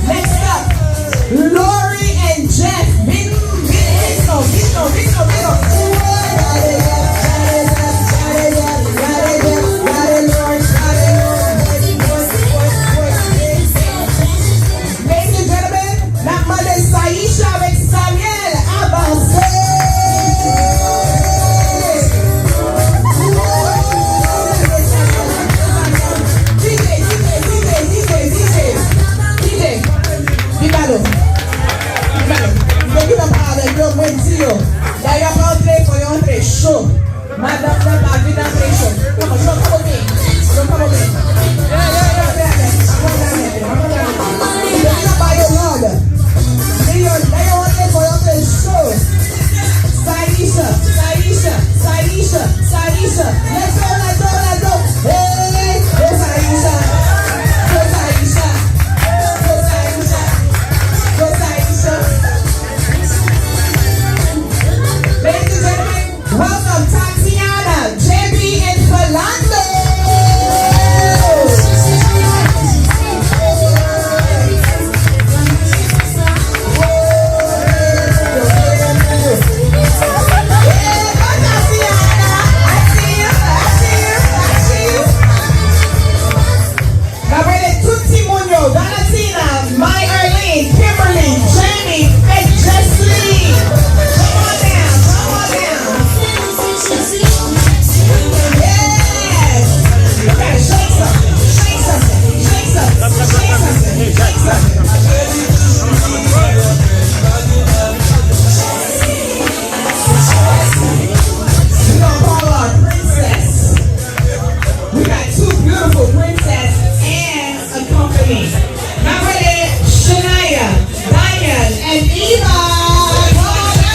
Next up, Lori and Jeff. Ladies and gentlemen, la mother Saïcha avec Samuel avancé. D'ailleurs, entrez, faut y entrer chaud. Madame n'a pas vu d'entrer chaud. Come on me. D'ailleurs, entrez, faut y entrer chaud. Saïcha. Let's go. Hey, Saïcha. Ladies and gentlemen, welcome Tatiana, JB, and Philando. Gabriele, tutti Muñoz, Valentina, Mai Arlene, Kimberly, Jamie, Faith Jessley. Come on down. Yes! You gotta shake something. We're gonna call our princess. We got two beautiful princesses and a company. Now ready, Shania, Diane, and Eva. Come on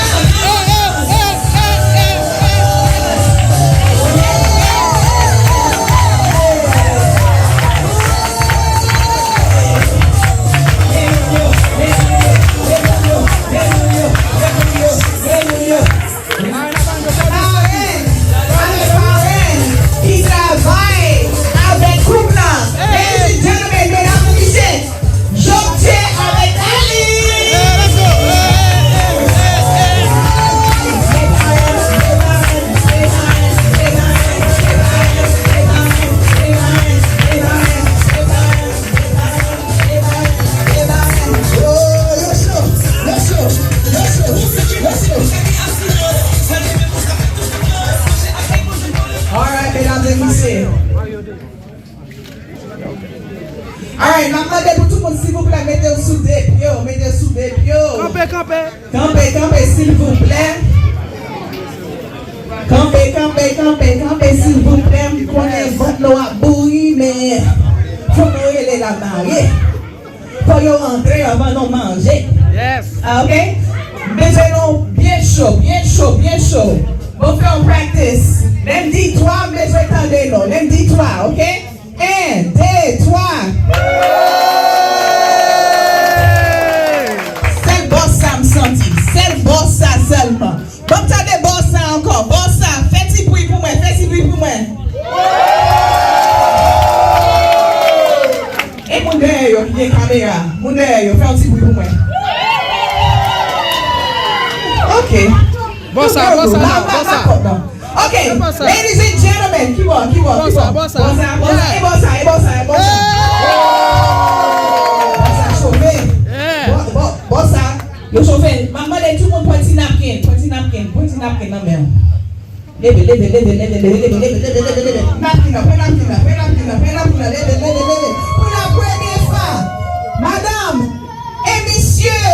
Alright, maman, pour tout le monde, s'il vous plaît, mettez-vous sous des pieds. Campez, s'il vous plaît. Campez, s'il vous plaît. Je connais votre nom à bouillir, mais faut nous aller la marier. Faut y rentrer avant de manger. Yes. Ok? Mettez-nous bien chaud. Bon, faire un practice. Même dis-toi, mais je vais t'entendre, non. Même dis-toi, ok? 1, 2, 3. C'est le boss, ça me sentit. C'est le boss, ça seulement. Bon, t'as des boss, ça encore. Boss, ça. Fais-y bruit pour moi. Et mon derrière, il y a une caméra. Mon derrière, fais un petit bruit pour moi. Ok. Bossa. Okay, ladies and gentlemen, keep on. Bossa, chauffé. Bossa, yo chauffé. Maman, tout le monde pointe napkin dans main. Leve. Napkin. Pour la première fois, madame et messieurs,